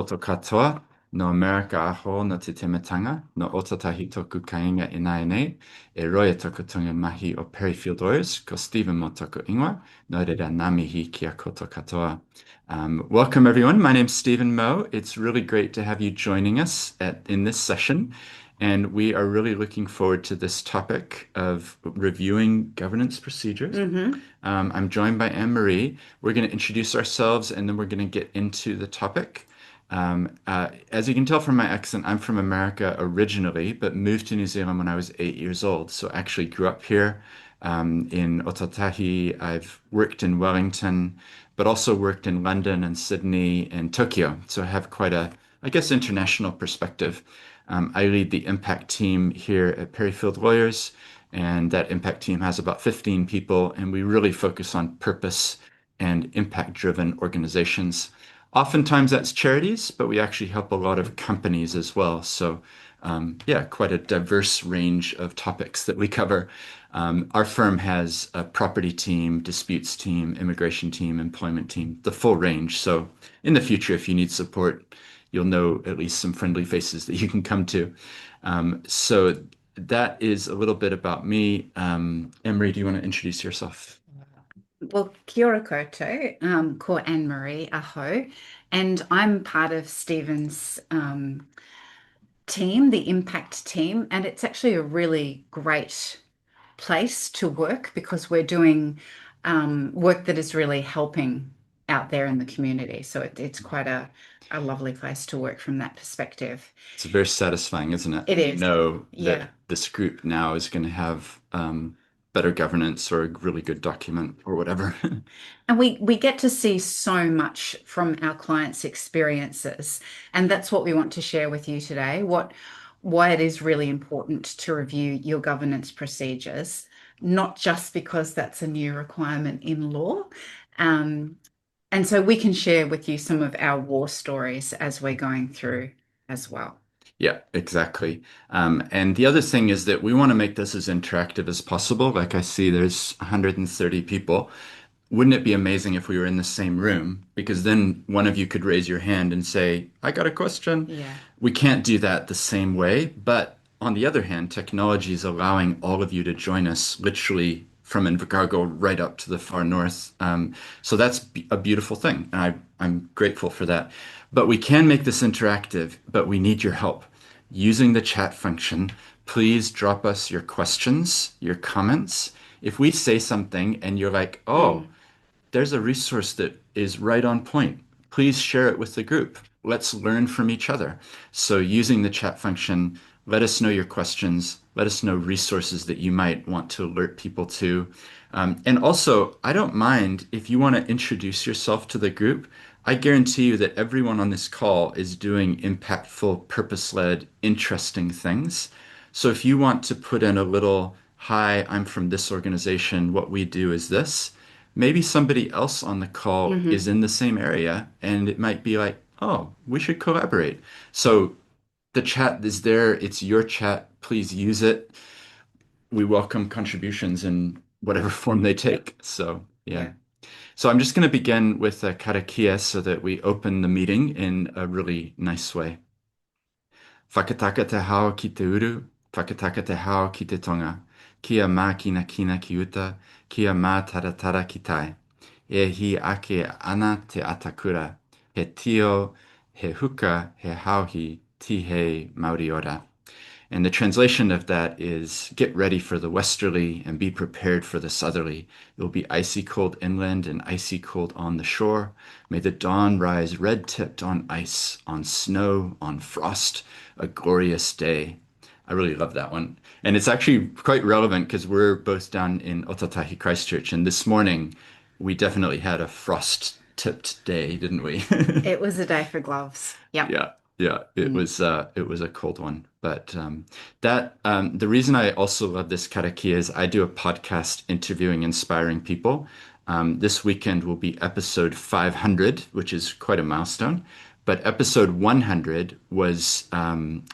Oto katoa, no America aho no te tematanga, no otatahi toku kainga ina nei, e roia toku tunga mahi o Perryfield Oils, ko Stephen mo toku ingoa, no reira namihi kia koto katoa. Welcome everyone, my name's Stephen Moe. It's really great to have you joining us in this session, and we are really looking forward to this topic of reviewing governance procedures. I'm joined by Annemarie. We're going to introduce ourselves and then we're going to get into the topic. As you can tell from my accent, I'm from America originally, but moved to New Zealand when I was 8 years old. So I actually grew up here in Otautahi. I've worked in Wellington, but also worked in London and Sydney and Tokyo. So I have quite a, I guess, international perspective. I lead the impact team here at Perryfield Lawyers, and that impact team has about 15 people, and we really focus on purpose and impact-driven organizations. Oftentimes that's charities, but we actually help a lot of companies as well. So, yeah, quite a diverse range of topics that we cover. Our firm has a property team, disputes team, immigration team, employment team, the full range. So, in the future, if you need support, you'll know at least some friendly faces that you can come to. So, that is a little bit about me. Emery, do you want to introduce yourself? Well, kia ora koutou, ko Anne-Marie Aho, and I'm part of Stephen's team, the Impact team, and it's actually a really great place to work because we're doing work that is really helping out there in the community. So it's quite a lovely place to work from that perspective. It's very satisfying, isn't it? It You is, know yeah. that this group now is going to have better governance or a really good document or whatever. And we get to see so much from our clients' experiences, and that's what we want to share with you today. Why it is really important to review your governance procedures, not just because that's a new requirement in law. Um, and so we can share with you some of our war stories as we're going through as well. Yeah, exactly. And the other thing is that we want to make this as interactive as possible. Like I see there's 130 people. Wouldn't it be amazing if we were in the same room? Because then one of you could raise your hand and say, I got a question. Yeah. We can't do that the same way. But on the other hand, technology is allowing all of you to join us literally from Invercargill right up to the far north. So that's a beautiful thing. And I'm grateful for that. But we can make this interactive, but we need your help. Using the chat function, please drop us your questions, your comments. If we say something and you're like, oh, Mm. there's a resource that is right on point. Please share it with the group. Let's learn from each other. So, using the chat function, let us know your questions. Let us know resources that you might want to alert people to. And also, I don't mind if you want to introduce yourself to the group. I guarantee you that everyone on this call is doing impactful, purpose-led, interesting things. So if you want to put in a little, hi, I'm from this organization, what we do is this, maybe somebody else on the call is Hmm. in the same area and it might be like, oh, we should collaborate. So the chat is there, it's your chat, please use it. We welcome contributions in whatever form they Yep. take. So, yeah. Yeah. So I'm just going to begin with a karakia so that we open the meeting in a really nice way. Whakataka te hao ki te uru, whakataka te hao ki te tonga. Kia mā kina kina ki uta, kia mā taratara ki tai. E hi ake ana te atakura. He tio, he huka, he hauhi, tihei Mauri ora. And the translation of that is get ready for the westerly and be prepared for the southerly. It will be icy cold inland and icy cold on the shore. May the dawn rise red tipped on ice, on snow, on frost, a glorious day. I really love that one. And it's actually quite relevant because we're both down in Otatahi Christchurch. And this morning we definitely had a frost tipped day, didn't we? It was a day for gloves. Yep. Yeah, yeah, Mm. it was a cold one, but that the reason I also love this karakia is I do a podcast interviewing inspiring people. This weekend will be episode 500, which is quite a milestone. But episode 100 was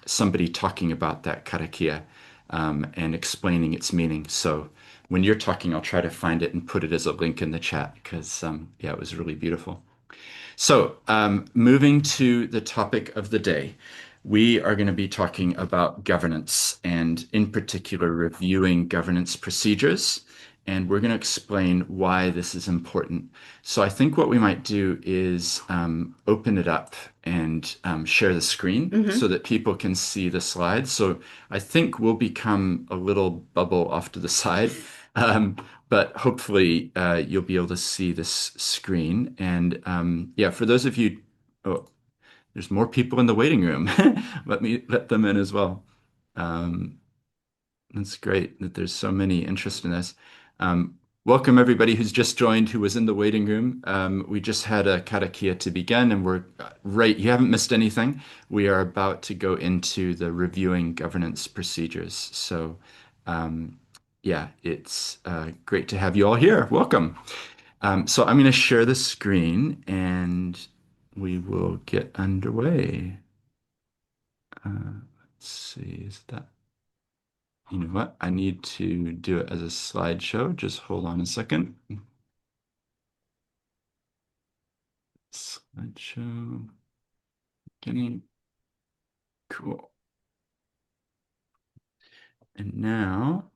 somebody talking about that karakia and explaining its meaning. So when you're talking, I'll try to find it and put it as a link in the chat because yeah, it was really beautiful. So, moving to the topic of the day, we are going to be talking about governance and, in particular, reviewing governance procedures. And we're going to explain why this is important. So, I think what we might do is open it up and share the screen so Hmm. that people can see the slides. So, I think we'll become a little bubble off to the side. Um, but hopefully you'll be able to see this screen. And yeah, for those of you, oh, there's more people in the waiting room. Let them in as well. Um, that's great that there's so many interested in this. Welcome everybody who's just joined who was in the waiting room. We just had a karakia to begin, and we're right. You haven't missed anything. We are about to go into the reviewing governance procedures. So, um, yeah, it's great to have you all here. Welcome. So I'm going to share the screen, and we will get underway. Let's see, is that? You know what? I need to do it as a slideshow. Just hold on a second. Slideshow. Getting cool. And now,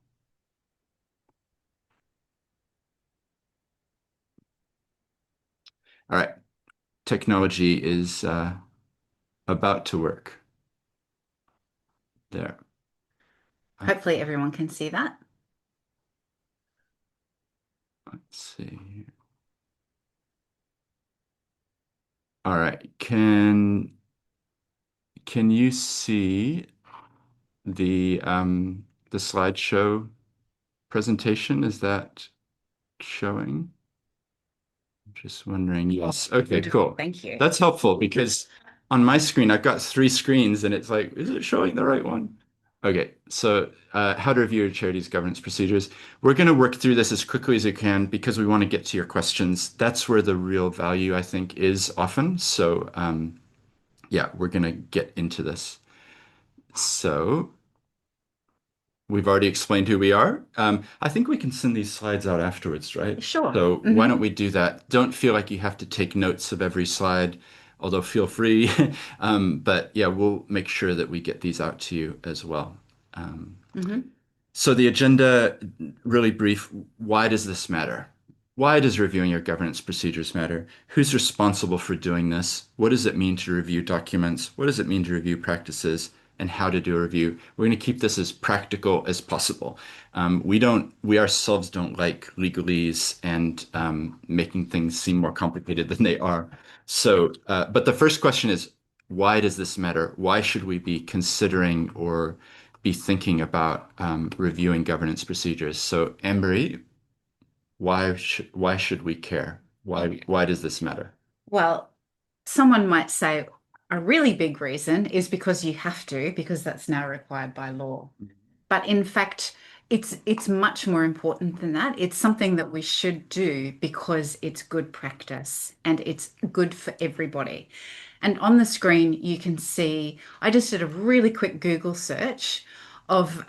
all right, technology is about to work. There. Uh, Hopefully, everyone can see that. let's see. All right. Can you see the slideshow presentation? Is that showing? Just wondering. Yes. Okay, Beautiful. cool. Thank you. That's helpful because on my screen, I've got three screens and it's like, is it showing the right one? Okay, so how to review your charity's governance procedures. We're going to work through this as quickly as we can because we want to get to your questions. That's where the real value, I think, is often. So, yeah, we're going to get into this. So, we've already explained who we are. I think we can send these slides out afterwards, right? Sure. So why don't Hmm. we do that? Don't feel like you have to take notes of every slide, although feel free. But yeah, we'll make sure that we get these out to you as well. Um, Hmm. so the agenda, really brief. Why does this matter? Why does reviewing your governance procedures matter? Who's responsible for doing this? What does it mean to review documents? What does it mean to review practices? And how to do a review? We're going to keep this as practical as possible. We ourselves don't like legalese and making things seem more complicated than they are. So, but the first question is, why does this matter? Why should we be considering or be thinking about reviewing governance procedures? So, Anne-Marie, why should we care? Why does this matter? Well, someone might say a really big reason is because you have to, because that's now required by law. But in fact, it's much more important than that. It's something that we should do because it's good practice and it's good for everybody. And on the screen, you can see, I just did a really quick Google search of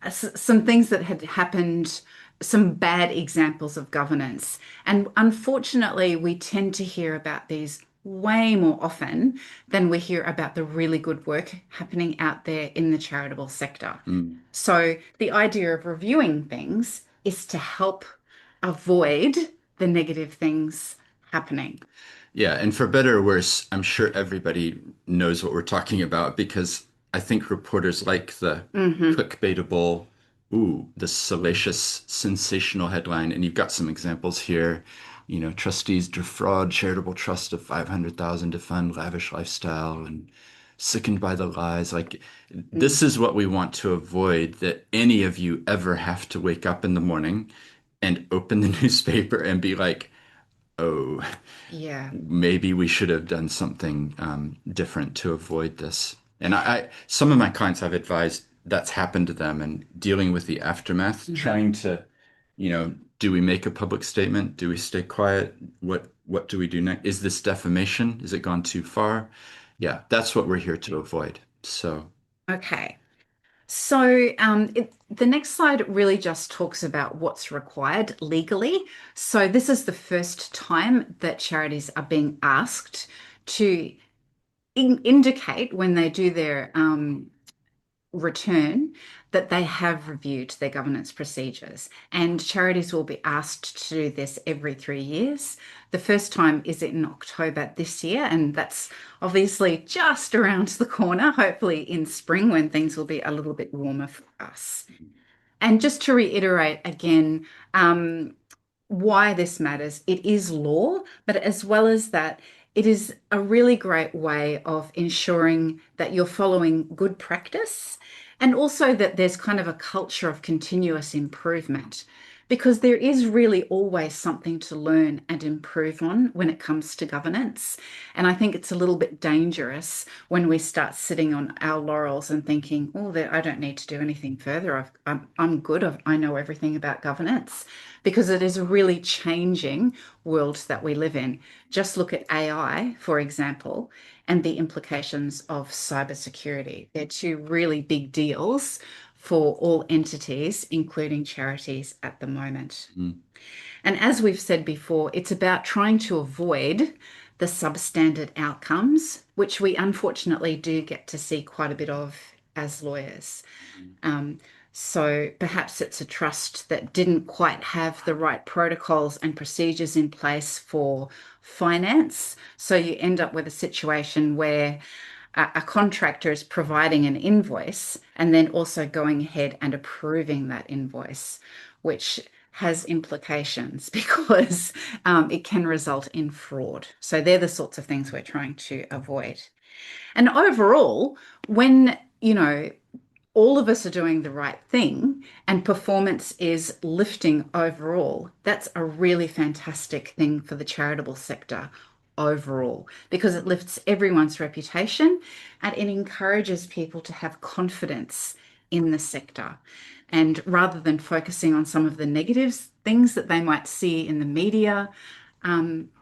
some things that had happened, some bad examples of governance. And unfortunately, we tend to hear about these way more often than we hear about the really good work happening out there in the charitable sector. Mm. So the idea of reviewing things is to help avoid the negative things happening. Yeah, and for better or worse, I'm sure everybody knows what we're talking about because I think reporters like the Hmm. clickbaitable, ooh, the salacious, sensational headline. And you've got some examples here. You know, trustees defraud charitable trust of 500,000 to fund lavish lifestyle and sickened by the lies. Like, this is what we want to avoid, that any of you ever have to wake up in the morning and open the newspaper and be like, oh, Yeah. maybe we should have done something different to avoid this. And some of my clients I've advised that's happened to them and dealing with the aftermath, Mhm. trying to, do we make a public statement? Do we stay quiet? What do we do next? Is this defamation? Is it gone too far? Yeah, that's what we're here to avoid. So, Okay. The next slide really just talks about what's required legally. So this is the first time that charities are being asked to indicate when they do their return that they have reviewed their governance procedures. And charities will be asked to do this every 3 years. The first time is in October this year, and that's obviously just around the corner, hopefully in spring when things will be a little bit warmer for us. And just to reiterate again, why this matters. It is law, but as well as that, it is a really great way of ensuring that you're following good practice and also that there's kind of a culture of continuous improvement because there is really always something to learn and improve on when it comes to governance. And I think it's a little bit dangerous when we start sitting on our laurels and thinking, oh, I don't need to do anything further. I'm good. I know everything about governance because it is a really changing world that we live in. Just look at AI, for example, and the implications of cybersecurity. They're two really big deals for all entities, including charities at the moment. Mm. And as we've said before, it's about trying to avoid the substandard outcomes, which we unfortunately do get to see quite a bit of as lawyers. Um, so perhaps it's a trust that didn't quite have the right protocols and procedures in place for finance. So you end up with a situation where a contractor is providing an invoice and then also going ahead and approving that invoice, which has implications because it can result in fraud. So they're the sorts of things we're trying to avoid. And overall, when, all of us are doing the right thing and performance is lifting overall, that's a really fantastic thing for the charitable sector overall because it lifts everyone's reputation and it encourages people to have confidence in the sector. And rather than focusing on some of the negatives, things that they might see in the media,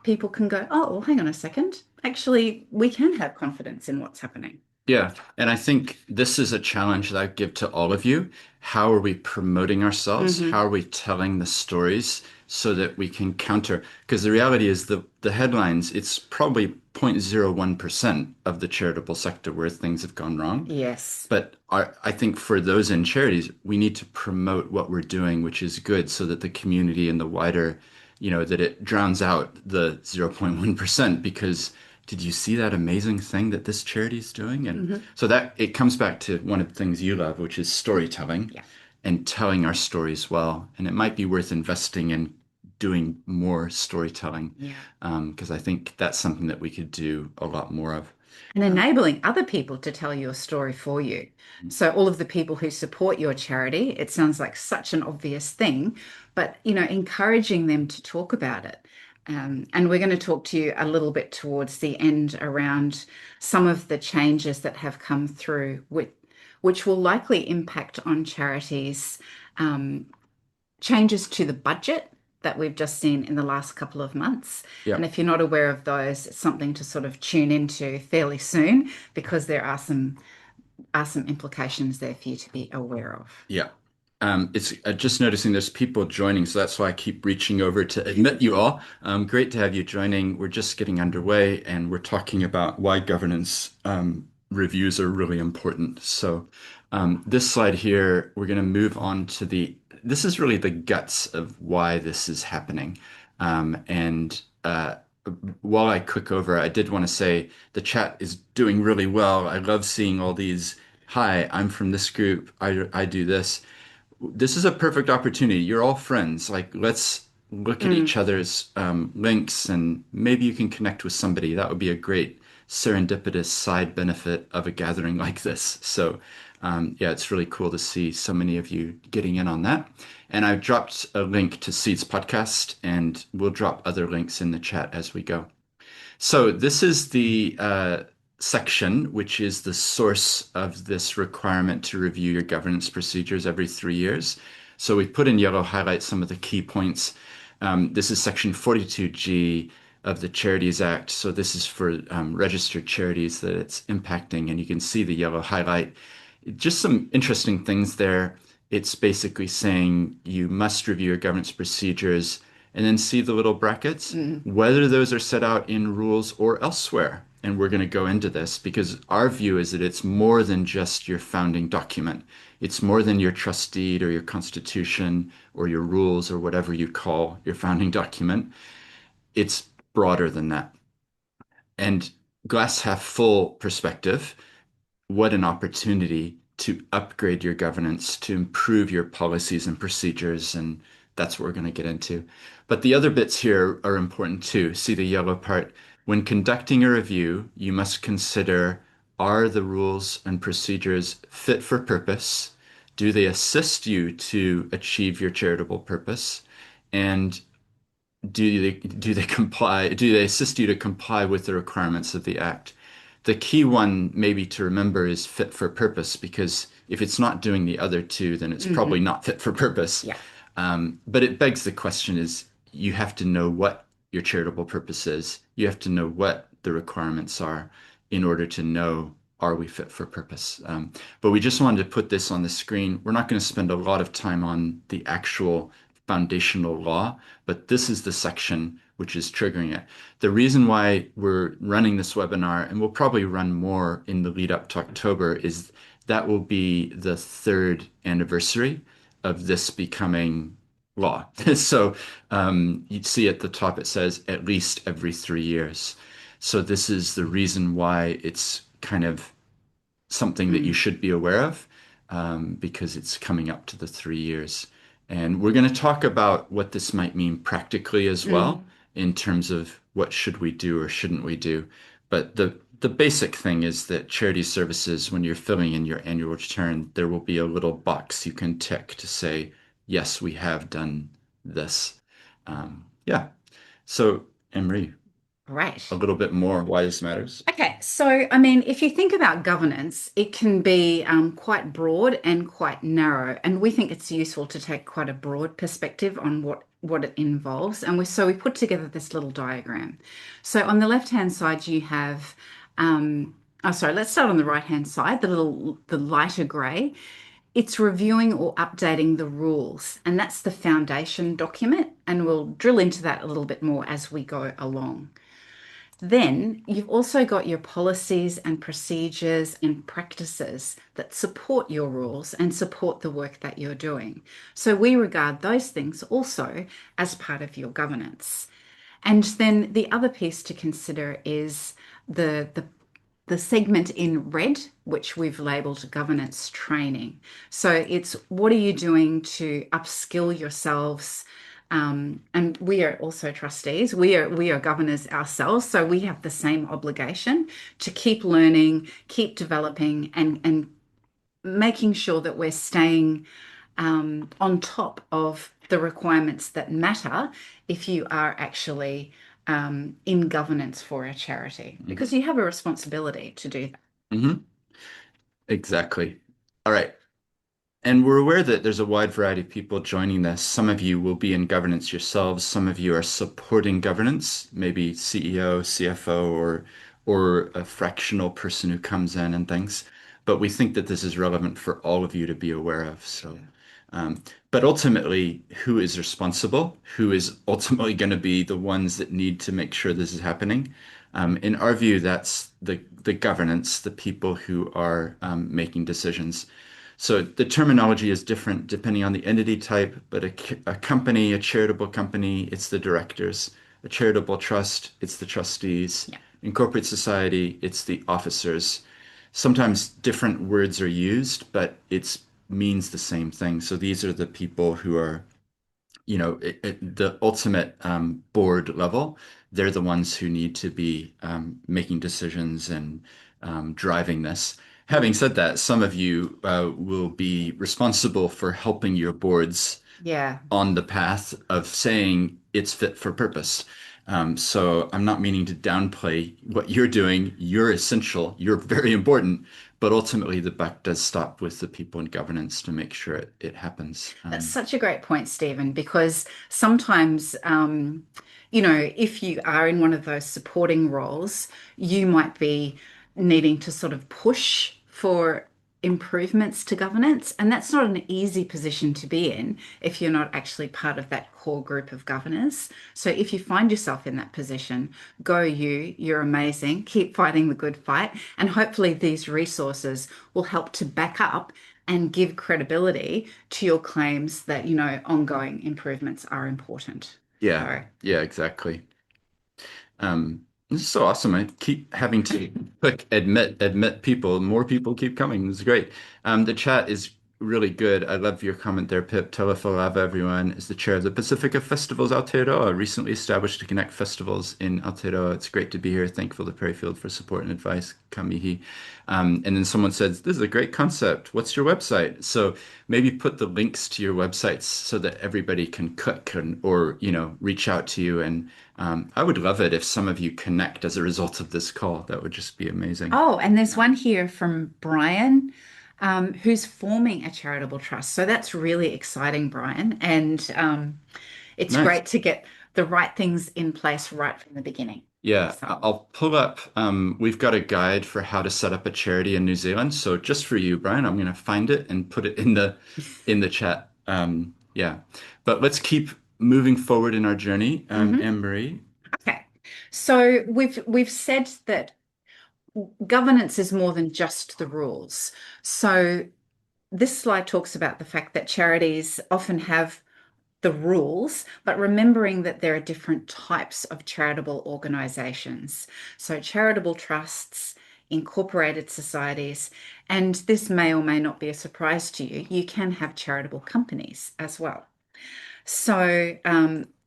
people can go, oh, well, hang on a second. Actually, we can have confidence in what's happening. Yeah, and I think this is a challenge that I give to all of you. How are we promoting ourselves? Hmm. How are we telling the stories so that we can counter? Because the reality is the headlines, it's probably 0.01% of the charitable sector where things have gone wrong. Yes. But I think for those in charities, we need to promote what we're doing, which is good, so that the community and the wider, that it drowns out the 0.1% because did you see that amazing thing that this charity is doing? And Hmm. so that it comes back to one of the things you love, which is storytelling Yeah. and telling our stories well. And it might be worth investing in doing more storytelling Yeah. because I think that's something that we could do a lot more of. And Um, enabling other people to tell your story for you. So all of the people who support your charity, it sounds like such an obvious thing, but encouraging them to talk about it. And we're going to talk to you a little bit towards the end around some of the changes that have come through, which will likely impact on charities, um, changes to the budget that we've just seen in the last couple of months. yeah. And if you're not aware of those, it's something to sort of tune into fairly soon because there are some implications there for you to be aware of. Yeah. It's just noticing there's people joining, so that's why I keep reaching over to admit you all. Great to have you joining. We're just getting underway and we're talking about why governance reviews are really important. So this slide here, we're going to move on to this is really the guts of why this is happening. And while I click over, I did want to say the chat is doing really well. I love seeing all these, hi, I'm from this group. I do this. This is a perfect opportunity. You're all friends. Like, let's look at Mm. each other's links and maybe you can connect with somebody. That would be a great serendipitous side benefit of a gathering like this. So, yeah, it's really cool to see so many of you getting in on that. And I've dropped a link to Seed's podcast, and we'll drop other links in the chat as we go. So this is the section, which is the source of this requirement to review your governance procedures every 3 years. So we've put in yellow highlight some of the key points. This is section 42G of the Charities Act. So this is for registered charities that it's impacting, and you can see the yellow highlight. Just some interesting things there. It's basically saying you must review your governance procedures and then see the little brackets, Mm, whether those are set out in rules or elsewhere. And we're going to go into this because our view is that it's more than just your founding document. It's more than your trust deed or your constitution or your rules or whatever you call your founding document. It's broader than that. And glass half full perspective, what an opportunity to upgrade your governance, to improve your policies and procedures. And that's what we're going to get into. But the other bits here are important too. See the yellow part. When conducting a review, you must consider, are the rules and procedures fit for purpose? Do they assist you to achieve your charitable purpose? And do they comply? Do they assist you to comply with the requirements of the act? The key one maybe to remember is fit for purpose, because if it's not doing the other two, then it's probably hmm. not fit for purpose. Yeah. But it begs the question is you have to know what your charitable purpose is. You have to know what the requirements are in order to know, are we fit for purpose? But we just wanted to put this on the screen. We're not going to spend a lot of time on the actual foundational law, but this is the section which is triggering it. The reason why we're running this webinar, and we'll probably run more in the lead up to October, is that will be the third anniversary of this becoming law. So you'd see at the top it says at least every 3 years. So this is the reason why it's kind of something that you Mm, should be aware of, because it's coming up to the 3 years. And we're going to talk about what this might mean practically as well, mm. in terms of what should we do or shouldn't we do. But the basic thing is that charity services, when you're filling in your annual return, there will be a little box you can tick to say, yes, we have done this. Yeah. So, Emery, a Right. little bit more why this matters. Okay, so I mean, if you think about governance, it can be quite broad and quite narrow, and we think it's useful to take quite a broad perspective on what it involves. And we put together this little diagram. So on the left-hand side, you have, oh, sorry, let's start on the right-hand side, the lighter grey. It's reviewing or updating the rules, and that's the foundation document. And we'll drill into that a little bit more as we go along. Then you've also got your policies and procedures and practices that support your rules and support the work that you're doing. So we regard those things also as part of your governance. And then the other piece to consider is the segment in red, which we've labeled governance training. So it's what are you doing to upskill yourselves? And we are also trustees. We are governors ourselves, so we have the same obligation to keep learning, keep developing, and making sure that we're staying on top of the requirements that matter if you are actually in governance for a charity, because you have a responsibility to do that. Mm-hmm. Exactly. All right. And we're aware that there's a wide variety of people joining this. Some of you will be in governance yourselves. Some of you are supporting governance, maybe CEO, CFO, or a fractional person who comes in and things. But we think that this is relevant for all of you to be aware of. So, um, but ultimately, who is responsible? Who is ultimately going to be the ones that need to make sure this is happening? In our view, that's the governance, the people who are making decisions. So the terminology is different depending on the entity type, but a company, a charitable company, it's the directors. A charitable trust, it's the trustees. Yeah. In corporate society, it's the officers. Sometimes different words are used, but it means the same thing. So these are the people who are, the ultimate board level. They're the ones who need to be making decisions and driving this. Having said that, some of you will be responsible for helping your boards Yeah. on the path of saying it's fit for purpose. So I'm not meaning to downplay what you're doing. You're essential. You're very important. But ultimately, the buck does stop with the people in governance to make sure it happens. That's such a great point, Stephen, because sometimes, if you are in one of those supporting roles, you might be needing to sort of push for improvements to governance. And that's not an easy position to be in if you're not actually part of that core group of governors. So if you find yourself in that position, go you, you're amazing, keep fighting the good fight. And hopefully these resources will help to back up and give credibility to your claims that, ongoing improvements are important. Yeah, So, yeah, exactly. This is so awesome. I keep having to click admit people. More people keep coming. This is great. The chat is really good. I love your comment there, Pip. Telefalava, everyone, is the chair of the Pacifica Festivals Aotearoa, recently established to connect festivals in Aotearoa. It's great to be here. Thankful to Perryfield for support and advice. Kamihi. And then someone says, "This is a great concept. What's your website?" So maybe put the links to your websites so that everybody can click or reach out to you. And I would love it if some of you connect as a result of this call. That would just be amazing. oh, and there's one here from Brian, who's forming a charitable trust. So that's really exciting, Brian. And it's Nice. great to get the right things in place right from the beginning. Yeah, So, I'll pull up. We've got a guide for how to set up a charity in New Zealand. So just for you, Brian, I'm going to find it and put it in the chat. Yeah, but let's keep moving forward in our journey. mhm. Anne-Marie. Okay. So we've said that governance is more than just the rules. So this slide talks about the fact that charities often have the rules, but remembering that there are different types of charitable organizations. So, charitable trusts, incorporated societies, and this may or may not be a surprise to you, you can have charitable companies as well. So,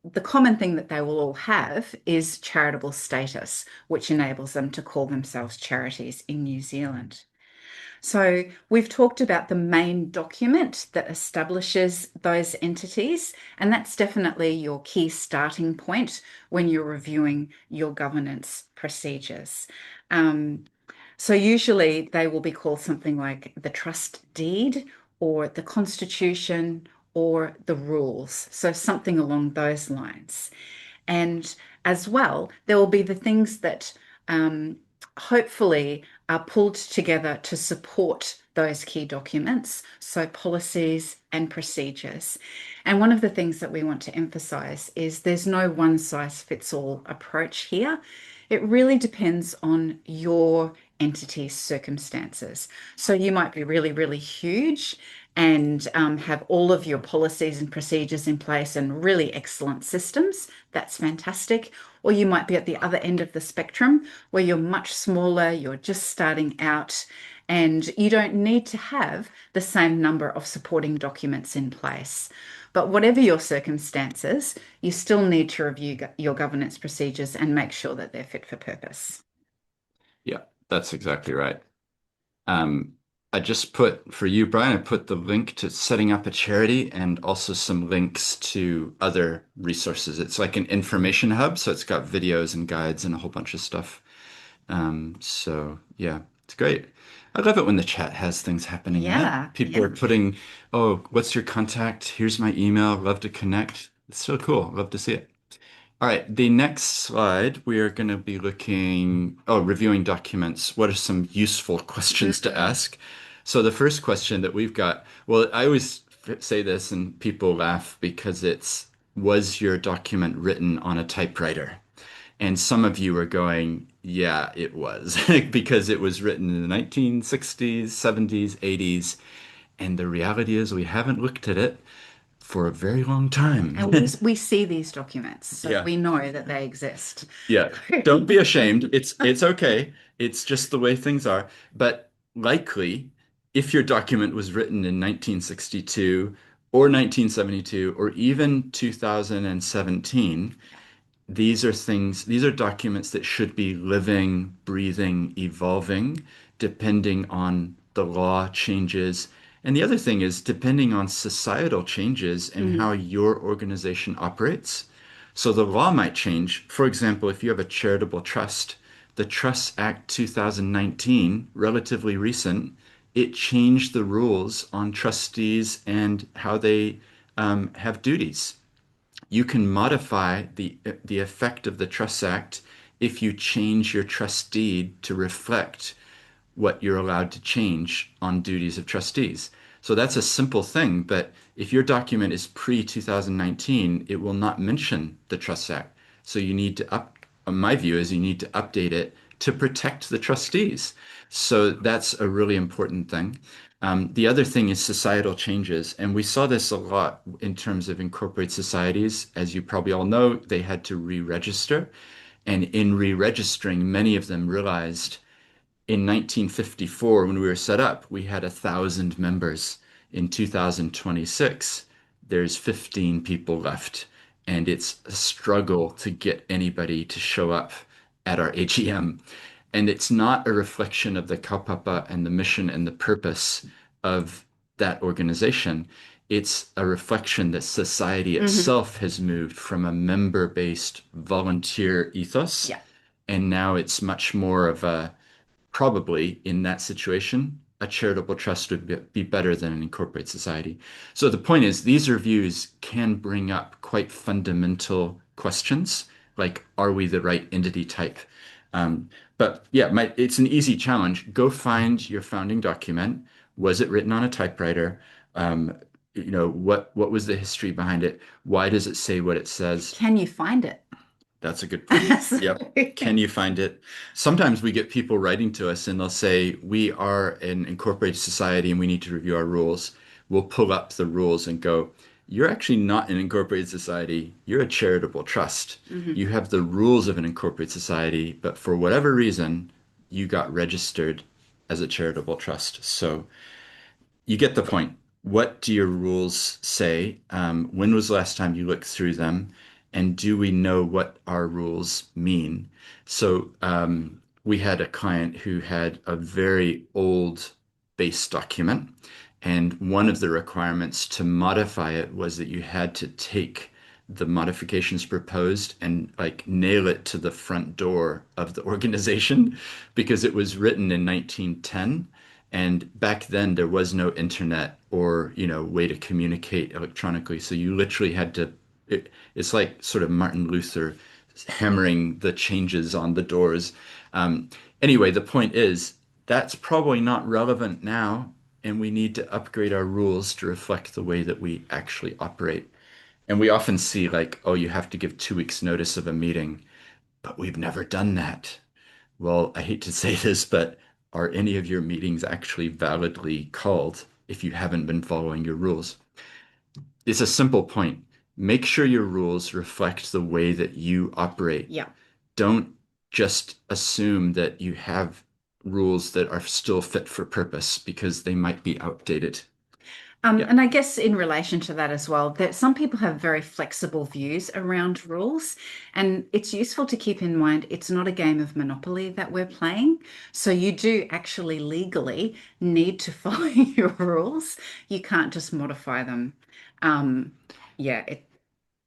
the common thing that they will all have is charitable status, which enables them to call themselves charities in New Zealand. So we've talked about the main document that establishes those entities, and that's definitely your key starting point when you're reviewing your governance procedures. Um, so usually they will be called something like the trust deed or the constitution or the rules. So something along those lines. And as well, there will be the things that hopefully are pulled together to support those key documents, so policies and procedures. And one of the things that we want to emphasize is there's no one size fits all approach here. It really depends on your entity's circumstances. So you might be really, really huge and have all of your policies and procedures in place and really excellent systems. That's fantastic. Or you might be at the other end of the spectrum where you're much smaller, you're just starting out, and you don't need to have the same number of supporting documents in place. But whatever your circumstances, you still need to review your governance procedures and make sure that they're fit for purpose. Yeah, that's exactly right. Um, I just put for you, Brian, I put the link to setting up a charity and also some links to other resources. It's like an information hub, so it's got videos and guides and a whole bunch of stuff. So yeah, it's great. I love it when the chat has things happening in it. Yeah, People yeah. are putting, "Oh, what's your contact? Here's my email. Love to connect." It's so cool. Love to see it. All right, the next slide, we are going to be reviewing documents. What are some useful questions to Mm. ask? So the first question that we've got, well, I always say this and people laugh because was your document written on a typewriter? And some of you are going, yeah, it was, because it was written in the 1960s, 70s, 80s. And the reality is we haven't looked at it for a very long time. And we see these documents, so Yeah. we know that they exist. Yeah, don't be ashamed. It's okay. It's just the way things are. But likely, if your document was written in 1962 or 1972 or even 2017, these are documents that should be living, breathing, evolving, depending on the law changes. And the other thing is depending on societal changes and Mm, how your organization operates. So the law might change. For example, if you have a charitable trust, the Trust Act 2019, relatively recent, it changed the rules on trustees and how they have duties. You can modify the effect of the Trust Act if you change your trust deed to reflect what you're allowed to change on duties of trustees. So that's a simple thing, but if your document is pre-2019, it will not mention the Trust Act. So you need to my view is you need to update it to protect the trustees. So that's a really important thing. The other thing is societal changes, and we saw this a lot in terms of incorporated societies. As you probably all know, they had to re-register, and in re-registering, many of them realized in 1954, when we were set up, we had 1,000 members. In 2026, there's 15 people left, and it's a struggle to get anybody to show up at our AGM. And it's not a reflection of the kaupapa and the mission and the purpose of that organization. It's a reflection that society Hmm. itself has moved from a member-based volunteer ethos, Yeah. and now it's much more of a probably in that situation, a charitable trust would be better than an incorporated society. So the point is, these reviews can bring up quite fundamental questions, like are we the right entity type? But yeah, it's an easy challenge. Go find your founding document. Was it written on a typewriter? Um, what was the history behind it? Why does it say what it says? Can you find it? That's a good point. So- Yep. Can you find it? Sometimes we get people writing to us and they'll say, we are an incorporated society and we need to review our rules. We'll pull up the rules and go, you're actually not an incorporated society. You're a charitable trust. Mhm. You have the rules of an incorporated society, but for whatever reason, you got registered as a charitable trust. So you get the point. What do your rules say? When was the last time you looked through them? And do we know what our rules mean? So we had a client who had a very old base document, and one of the requirements to modify it was that you had to take the modifications proposed and like nail it to the front door of the organization because it was written in 1910. And back then there was no internet or, way to communicate electronically. So you literally had to, it's like sort of Martin Luther hammering the changes on the doors. Um, anyway, the point is that's probably not relevant now, and we need to upgrade our rules to reflect the way that we actually operate. And we often see like, oh, you have to give 2 weeks notice of a meeting, but we've never done that. Well, I hate to say this, but are any of your meetings actually validly called if you haven't been following your rules? It's a simple point. Make sure your rules reflect the way that you operate. Yeah. Don't just assume that you have rules that are still fit for purpose because they might be outdated. Yeah. And I guess in relation to that as well, that some people have very flexible views around rules, and it's useful to keep in mind it's not a game of Monopoly that we're playing. So you do actually legally need to follow your rules. You can't just modify them. Um, yeah,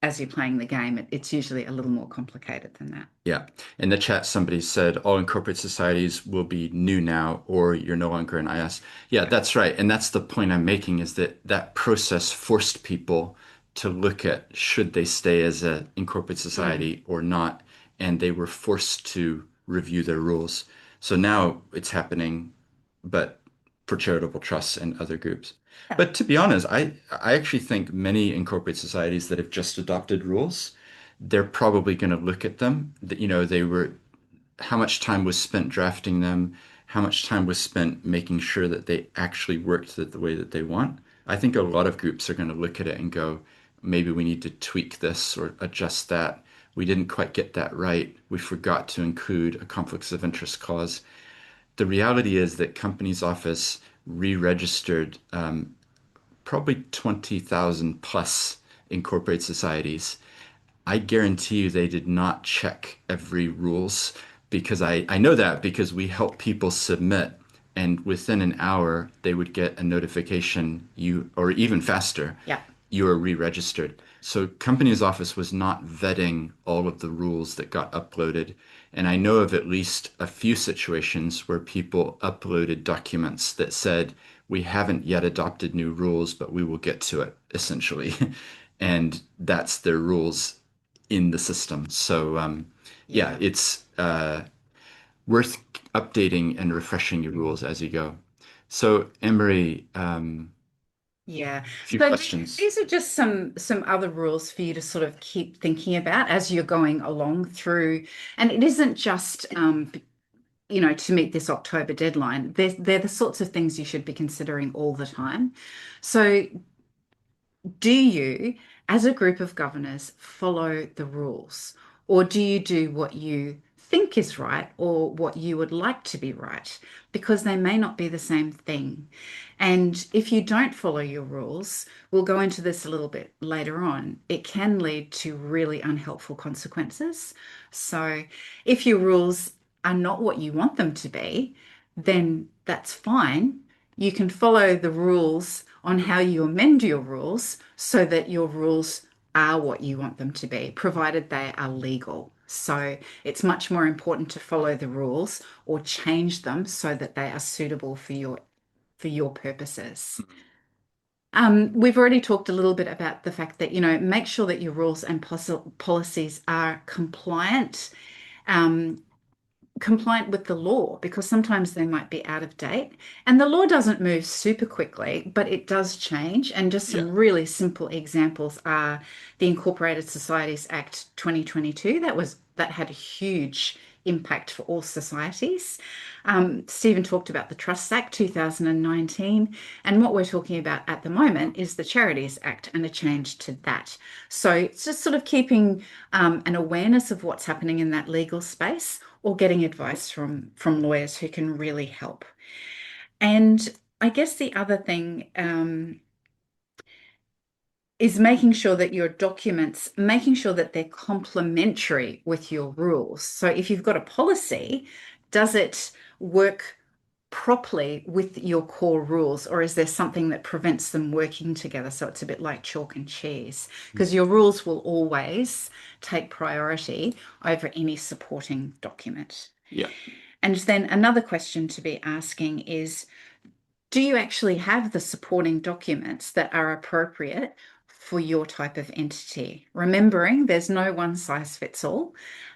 as you're playing the game, it's usually a little more complicated than that. Yeah. In the chat, somebody said all incorporated societies will be new now, or you're no longer an IS. Yeah, Yeah. that's right. And that's the point I'm making is that that process forced people to look at should they stay as an incorporated Mm. society or not. And they were forced to review their rules. So now it's happening, but for charitable trusts and other groups. Yeah. But to be honest, I actually think many incorporated societies that have just adopted rules they're probably going to look at them. They were how much time was spent drafting them, how much time was spent making sure that they actually worked the way that they want. I think a lot of groups are going to look at it and go, maybe we need to tweak this or adjust that. We didn't quite get that right. We forgot to include a conflicts of interest clause. The reality is that Companies Office re-registered probably 20,000 plus incorporated societies. I guarantee you they did not check every rules because I know that because we help people submit and within an hour they would get a notification you or even faster Yeah. you are re-registered. So Companies Office was not vetting all of the rules that got uploaded. And I know of at least a few situations where people uploaded documents that said, we haven't yet adopted new rules, but we will get to it, essentially. And that's their rules in the system. So, yeah, Yeah. it's worth updating and refreshing your rules as you go. So, Emery, Yeah. a few So questions. these are just some other rules for you to sort of keep thinking about as you're going along through. And it isn't just to meet this October deadline. They're the sorts of things you should be considering all the time. So do you, as a group of governors, follow the rules? Or do you do what you think is right or what you would like to be right? Because they may not be the same thing. And if you don't follow your rules, we'll go into this a little bit later on, it can lead to really unhelpful consequences. So if your rules are not what you want them to be, then that's fine. You can follow the rules on how you amend your rules so that your rules are what you want them to be, provided they are legal. So it's much more important to follow the rules or change them so that they are suitable for your purposes. We've already talked a little bit about the fact that, make sure that your rules and policies are um, compliant with the law because sometimes they might be out of date. And the law doesn't move super quickly, but it does change. And just Yeah. some really simple examples are the Incorporated Societies Act 2022. That had a huge impact for all societies. Stephen talked about the Trusts Act 2019, and what we're talking about at the moment is the Charities Act and a change to that. So it's just sort of keeping an awareness of what's happening in that legal space or getting advice from lawyers who can really help. And I guess the other thing is making sure that your documents, making sure that they're complementary with your rules. So if you've got a policy, does it work properly with your core rules, or is there something that prevents them working together? So it's a bit like chalk and cheese, because your rules will always take priority over any supporting document. Yeah. And then another question to be asking is, do you actually have the supporting documents that are appropriate for your type of entity? Remembering there's no one size fits all,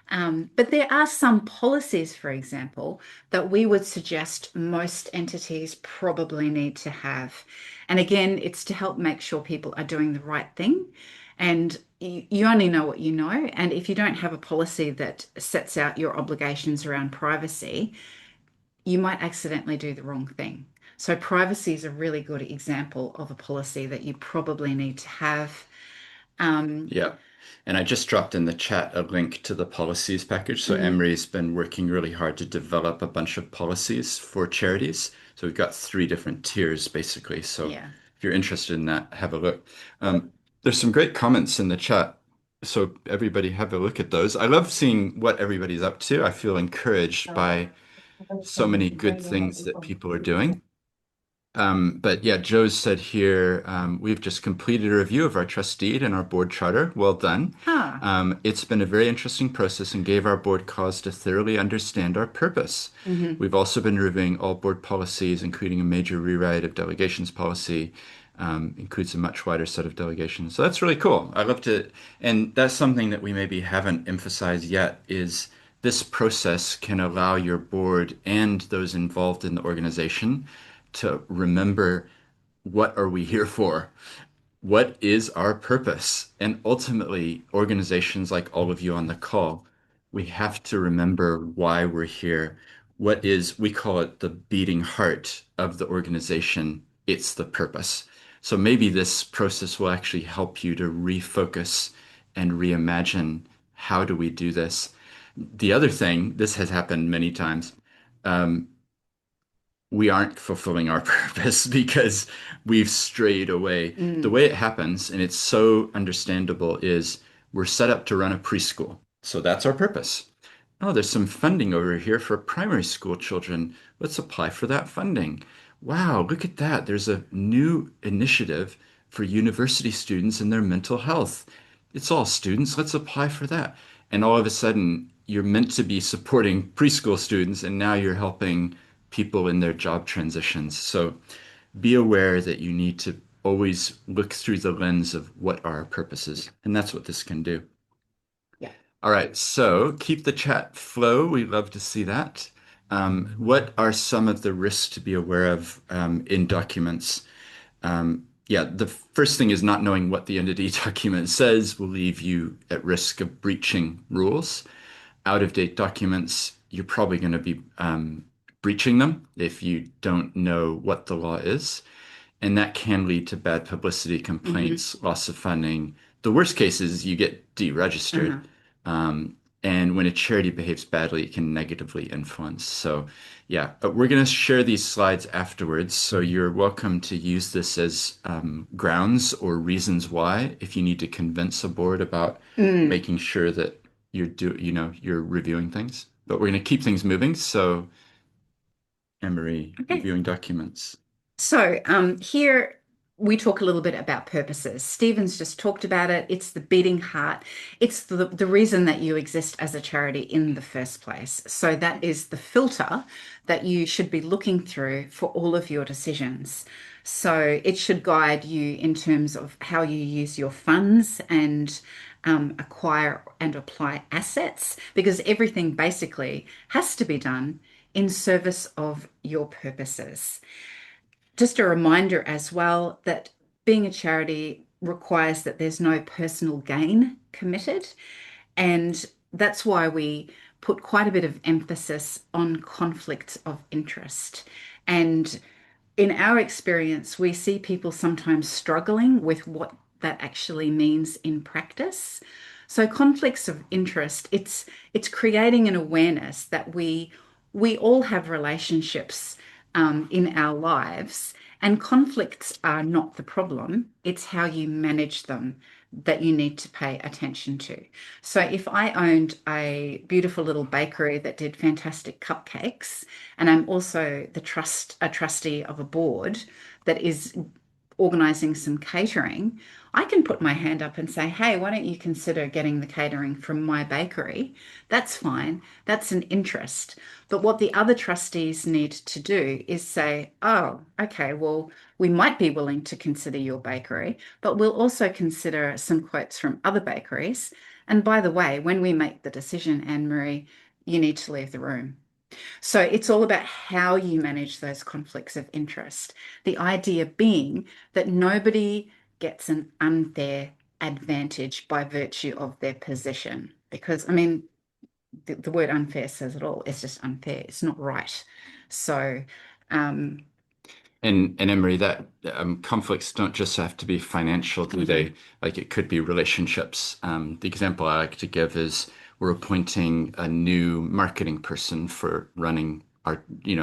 but there are some policies, for example, that we would suggest most entities probably need to have. And again, it's to help make sure people are doing the right thing. And you only know what you know. And if you don't have a policy that sets out your obligations around privacy, you might accidentally do the wrong thing. So, privacy is a really good example of a policy that you probably need to have. Um, Yeah. And I just dropped in the chat a link to the policies package. So mhm, Emery's been working really hard to develop a bunch of policies for charities. So we've got three different tiers basically. So yeah. if you're interested in that, have a look. There's some great comments in the chat. So everybody have a look at those. I love seeing what everybody's up to. I feel encouraged by so many good things that people are doing. But yeah, Joe's said here, we've just completed a review of our trust deed and our board charter. Well done. Ah, It's been a very interesting process and gave our board cause to thoroughly understand our purpose. mhm. We've also been reviewing all board policies, including a major rewrite of delegations policy, includes a much wider set of delegations. So that's really cool. I love to, and that's something that we maybe haven't emphasized yet is this process can allow your board and those involved in the organization to remember what are we here for? What is our purpose? And ultimately, organizations like all of you on the call, we have to remember why we're here. What is, we call it the beating heart of the organization. It's the purpose. So maybe this process will actually help you to refocus and reimagine how do we do this. The other thing, this has happened many times. We aren't fulfilling our purpose because we've strayed away. The Mm, way it happens, and it's so understandable, is we're set up to run a preschool. So that's our purpose. Oh, there's some funding over here for primary school children. Let's apply for that funding. Wow, look at that. There's a new initiative for university students and their mental health. It's all students. Let's apply for that. And all of a sudden, you're meant to be supporting preschool students, and now you're helping people in their job transitions. So be aware that you need to always look through the lens of what are our purposes. And that's what this can do. yeah. All right, so keep the chat flow. We love to see that. What are some of the risks to be aware of in documents? Yeah, the first thing is not knowing what the entity document says will leave you at risk of breaching rules. Out-of-date documents, you're probably going to be breaching them if you don't know what the law is. And that can lead to bad publicity, Hmm. complaints, loss of funding. The worst case is you get deregistered. Uh-huh. And when a charity behaves badly, it can negatively influence. So, yeah, we're going to share these slides afterwards. So you're welcome to use this as grounds or reasons why if you need to convince a board about Mm. making sure that you're reviewing things. But we're going to keep things moving. So, Anne-Marie, Okay. reviewing documents. So, here we talk a little bit about purposes. Stephen's just talked about it. It's the beating heart. It's the reason that you exist as a charity in the first place. So that is the filter that you should be looking through for all of your decisions. So it should guide you in terms of how you use your funds and acquire and apply assets, because everything basically has to be done in service of your purposes. Just a reminder as well that being a charity requires that there's no personal gain committed. And that's why we put quite a bit of emphasis on conflicts of interest. And in our experience, we see people sometimes struggling with what that actually means in practice. So conflicts of interest, it's creating an awareness that we all have relationships in our lives, and conflicts are not the problem. It's how you manage them that you need to pay attention to. So if I owned a beautiful little bakery that did fantastic cupcakes, and I'm also a trustee of a board that is organizing some catering, I can put my hand up and say, hey, why don't you consider getting the catering from my bakery? That's fine. That's an interest. But what the other trustees need to do is say, oh, okay, well, we might be willing to consider your bakery, but we'll also consider some quotes from other bakeries. And by the way, when we make the decision, Anne Marie, you need to leave the room. So it's all about how you manage those conflicts of interest. The idea being that nobody gets an unfair advantage by virtue of their position. Because, I mean, the word unfair says it all. It's just unfair. It's not right. So, um, And Emery, that conflicts don't just have to be financial, do they? mhm. Like it could be relationships. The example I like to give is we're appointing a new marketing person for running our,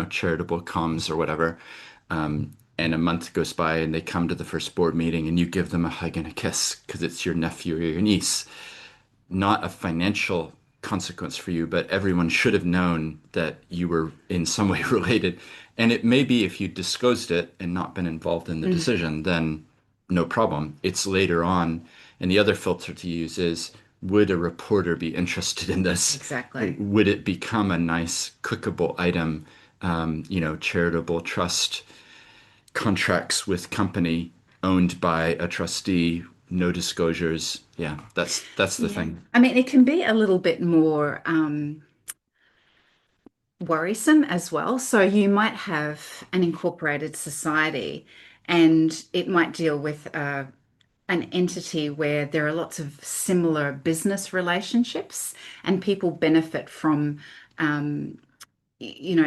charitable comms or whatever. And a month goes by and they come to the first board meeting and you give them a hug and a kiss because it's your nephew or your niece, not a financial consequence for you, but everyone should have known that you were in some way related. And it may be if you disclosed it and not been involved in the Mm, decision, then no problem. It's later on. And the other filter to use is, would a reporter be interested in this? exactly. Would it become a nice clickable item, charitable trust contracts with company owned by a trustee, no disclosures. Yeah, that's the Yeah. thing. I mean, it can be a little bit more worrisome as well. So you might have an incorporated society and it might deal with an entity where there are lots of similar business relationships and people benefit from um,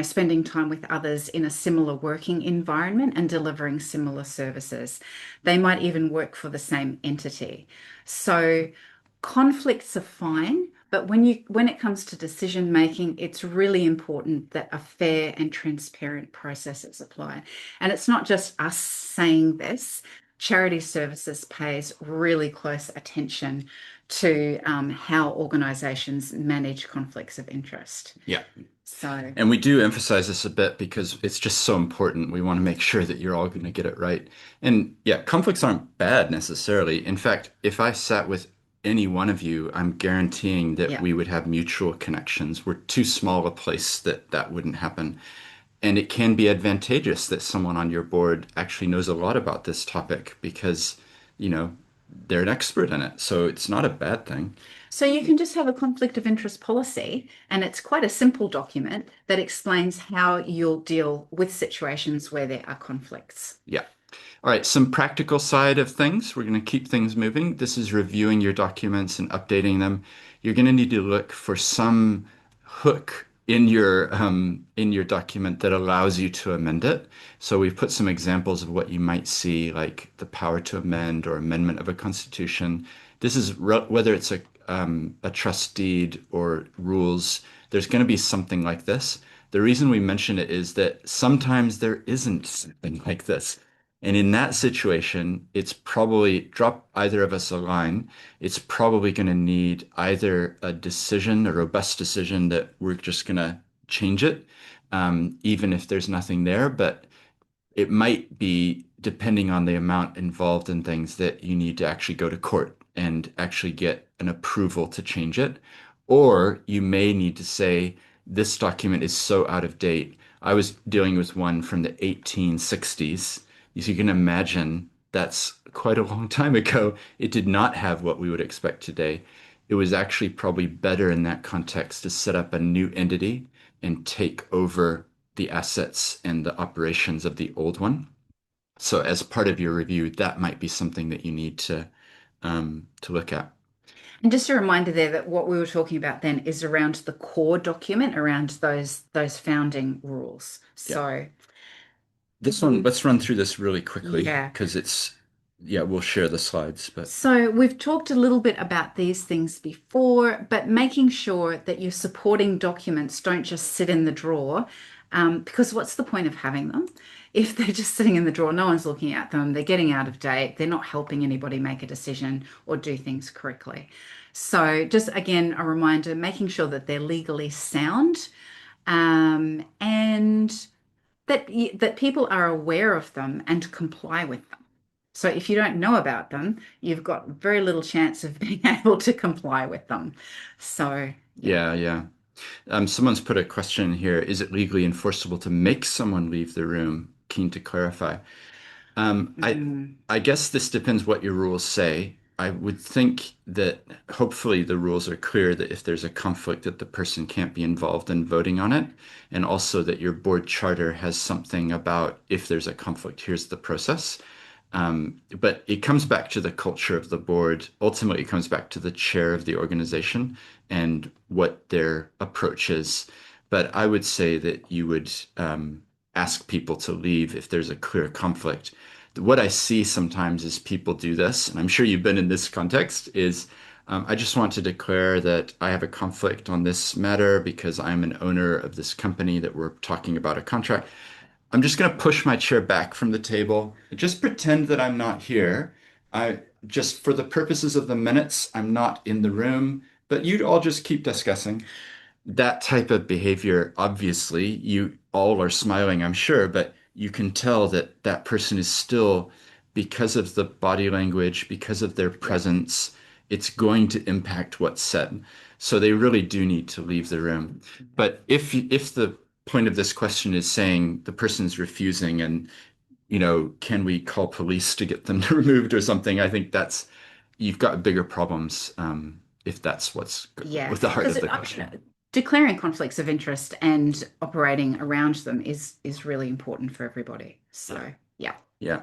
spending time with others in a similar working environment and delivering similar services. They might even work for the same entity. So conflicts are fine, but when it comes to decision making, it's really important that a fair and transparent process is applied. And it's not just us saying this. Charity Services pays really close attention to how organisations manage conflicts of interest. Yeah. So, And we do emphasize this a bit because it's just so important. We want to make sure that you're all going to get it right. And yeah, conflicts aren't bad necessarily. In fact, if I sat with any one of you, I'm guaranteeing that yeah. we would have mutual connections. We're too small a place that that wouldn't happen. And it can be advantageous that someone on your board actually knows a lot about this topic because, you know, they're an expert in it. So it's not a bad thing. So you can just have a conflict of interest policy, and it's quite a simple document that explains how you'll deal with situations where there are conflicts. Yeah. All right, some practical side of things. We're going to keep things moving. This is reviewing your documents and updating them. You're going to need to look for some hook in your document that allows you to amend it. So we've put some examples of what you might see, like the power to amend or amendment of a constitution. This is whether it's a trust deed or rules. There's going to be something like this. The reason we mention it is that sometimes there isn't something like this. And in that situation, it's probably drop either of us a line. It's probably going to need either a decision, a robust decision that we're just going to change it, even if there's nothing there. But it might be, depending on the amount involved in things, that you need to actually go to court and actually get an approval to change it. Or you may need to say, this document is so out of date. I was dealing with one from the 1860s. As you can imagine, that's quite a long time ago. It did not have what we would expect today. It was actually probably better in that context to set up a new entity and take over the assets and the operations of the old one. So as part of your review, that might be something that you need to look at. And just a reminder there that what we were talking about then is around the core document, around those founding rules. Yeah. So, This one, let's run through this really quickly yeah. because yeah, we'll share the slides, but So we've talked a little bit about these things before, but making sure that your supporting documents don't just sit in the drawer, because what's the point of having them? If they're just sitting in the drawer, no one's looking at them, they're getting out of date, they're not helping anybody make a decision or do things correctly. So just again, a reminder, making sure that they're legally sound, and that people are aware of them and comply with them. So if you don't know about them, you've got very little chance of being able to comply with them. So, yeah. yeah, yeah. Someone's put a question here. Is it legally enforceable to make someone leave the room? Keen to clarify. Um, I Mm, I guess this depends what your rules say. I would think that hopefully the rules are clear that if there's a conflict that the person can't be involved in voting on it, and also that your board charter has something about if there's a conflict, here's the process. But it comes back to the culture of the board. Ultimately, it comes back to the chair of the organization and what their approach is. But I would say that you would ask people to leave if there's a clear conflict. What I see sometimes is people do this, and I'm sure you've been in this context, is I just want to declare that I have a conflict on this matter because I'm an owner of this company that we're talking about a contract. I'm just going to push my chair back from the table. Just pretend that I'm not here. I just, for the purposes of the minutes, I'm not in the room, but you'd all just keep discussing that type of behavior. Obviously, you all are smiling, I'm sure, but you can tell that that person is still, because of the body language, because of their yeah. presence, it's going to impact what's said. So they really do need to leave the room. But if the point of this question is saying the person's refusing and, can we call police to get them removed or something? I think that's you've got bigger problems if that's what's Yeah. with the heart Because of the question. declaring conflicts of interest and operating around them is really important for everybody. Yeah. So, yeah. Yeah.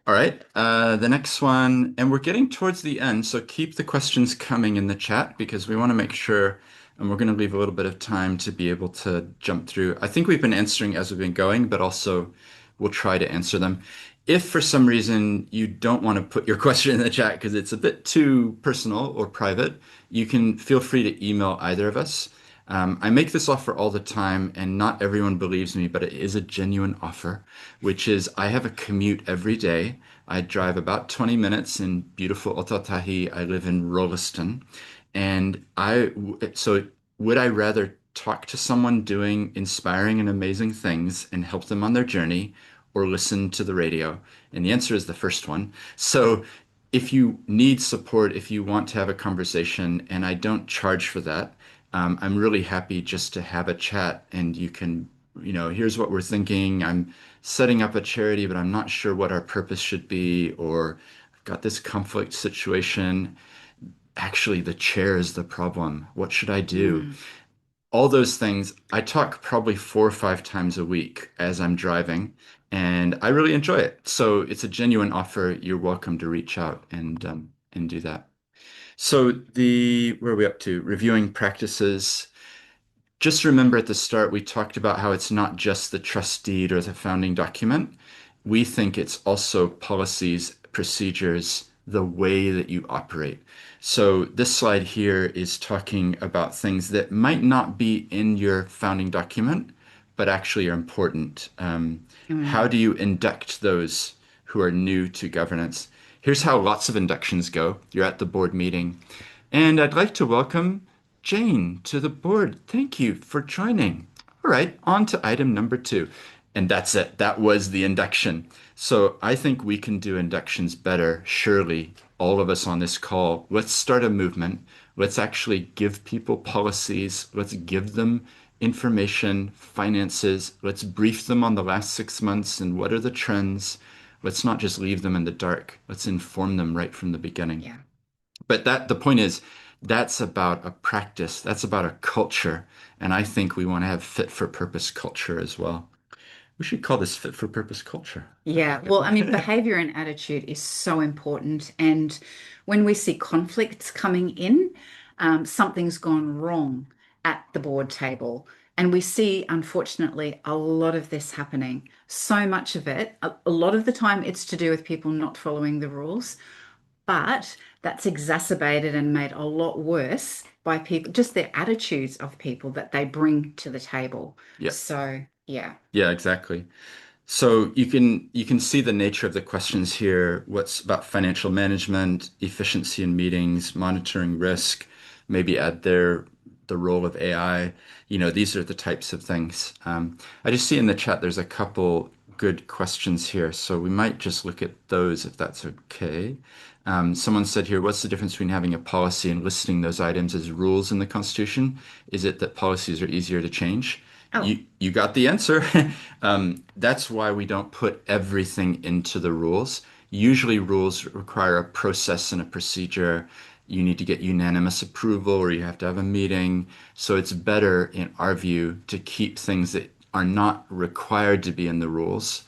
All right. The next one, and we're getting towards the end, so keep the questions coming in the chat because we want to make sure, and we're going to leave a little bit of time to be able to jump through. I think we've been answering as we've been going, but also we'll try to answer them. If for some reason you don't want to put your question in the chat because it's a bit too personal or private, you can feel free to email either of us. I make this offer all the time, and not everyone believes me, but it is a genuine offer, which is I have a commute every day. I drive about 20 minutes in beautiful Otatahi. I live in Rolliston. So would I rather talk to someone doing inspiring and amazing things and help them on their journey or listen to the radio? And the answer is the first one. So if you need support, if you want to have a conversation, and I don't charge for that, I'm really happy just to have a chat and you can, here's what we're thinking. I'm setting up a charity, but I'm not sure what our purpose should be, or I've got this conflict situation. actually the chair is the problem. What should I do? Mm, All those things. I talk probably 4 or 5 times a week as I'm driving, and I really enjoy it. So it's a genuine offer. You're welcome to reach out and do that. So the where are we up to? Reviewing practices. Just remember at the start, we talked about how it's not just the trust deed or the founding document. We think it's also policies, procedures, the way that you operate. So this slide here is talking about things that might not be in your founding document, but actually are important. How mm. do you induct those who are new to governance? Here's how lots of inductions go. You're at the board meeting, and I'd like to welcome Jane to the board. Thank you for joining. All right, on to item number 2. And that's it. That was the induction. So I think we can do inductions better, surely. All of us on this call, let's start a movement. Let's actually give people policies. Let's give them information, finances. Let's brief them on the last 6 months and what are the trends. Let's not just leave them in the dark. Let's inform them right from the beginning. Yeah. But that the point is, that's about a practice. That's about a culture. And I think we want to have fit for purpose culture as well. We should call this fit for purpose culture. I Yeah, like well, I mean, it. behavior and attitude is so important. And when we see conflicts coming in, something's gone wrong at the board table. And we see, unfortunately, a lot of this happening. So much of it, a lot of the time, it's to do with people not following the rules, but that's exacerbated and made a lot worse by people, just their attitudes of people that they bring to the table. Yeah. So, yeah. Yeah, exactly. So you can see the nature of the questions here. What's about financial management, efficiency in meetings, monitoring risk, maybe add the role of AI. These are the types of things. I just see in the chat there's a couple good questions here, so we might just look at those if that's okay. Someone said here, what's the difference between having a policy and listing those items as rules in the Constitution? Is it that policies are easier to change? Oh, You got the answer. That's why we don't put everything into the rules. Usually, rules require a process and a procedure. You need to get unanimous approval, or you have to have a meeting. So it's better, in our view, to keep things that are not required to be in the rules,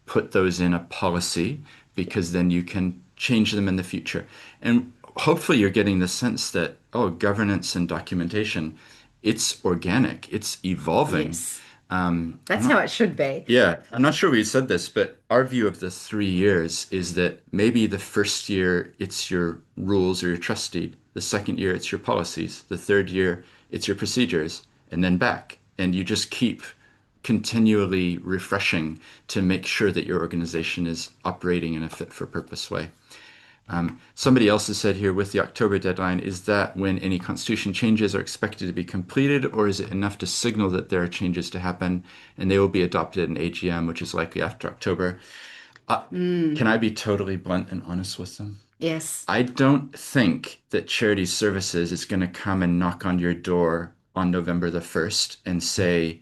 put those in a policy, because then you can change them in the future. And hopefully, you're getting the sense that, oh, governance and documentation, it's organic, it's evolving. yes. I'm That's how not, it should be. yeah, I'm not sure we said this, but our view of the 3 years is that maybe the first year it's your rules or your trust deed, the second year it's your policies, the third year it's your procedures, and then back. And you just keep continually refreshing to make sure that your organization is operating in a fit for purpose way. Somebody else has said here with the October deadline, is that when any constitution changes are expected to be completed, or is it enough to signal that there are changes to happen and they will be adopted in AGM, which is likely after October? Uh, can Mm, I be totally blunt and honest with them? yes. I don't think that Charity Services is going to come and knock on your door on November the 1st and say,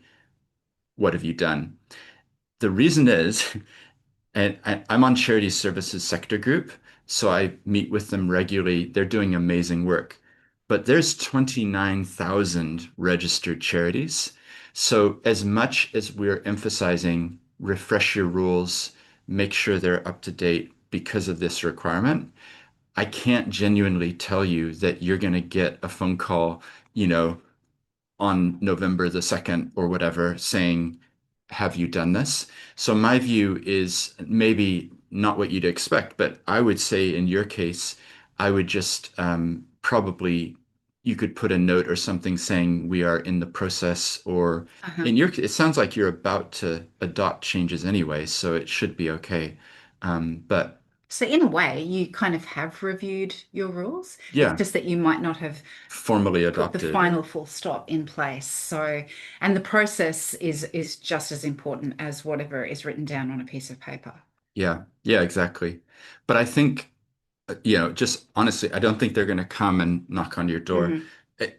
what have you done? The reason is and I'm on Charity Services Sector Group, so I meet with them regularly. They're doing amazing work. But there's 29,000 registered charities. So as much as we're emphasizing refresh your rules, make sure they're up to date because of this requirement, I can't genuinely tell you that you're going to get a phone call, you know, on November the 2nd or whatever saying, have you done this? So my view is maybe not what you'd expect, but I would say in your case, I would just probably you could put a note or something saying we are in the process, or Uh-huh. in your it sounds like you're about to adopt changes anyway, so it should be okay. But So in a way, you kind of have reviewed your rules. It's yeah, just that you might not have formally put the adopted. final full stop in place. So, and the process is just as important as whatever is written down on a piece of paper. Yeah, yeah, exactly. But I think just honestly, I don't think they're going to come and knock on your door. Hmm. I,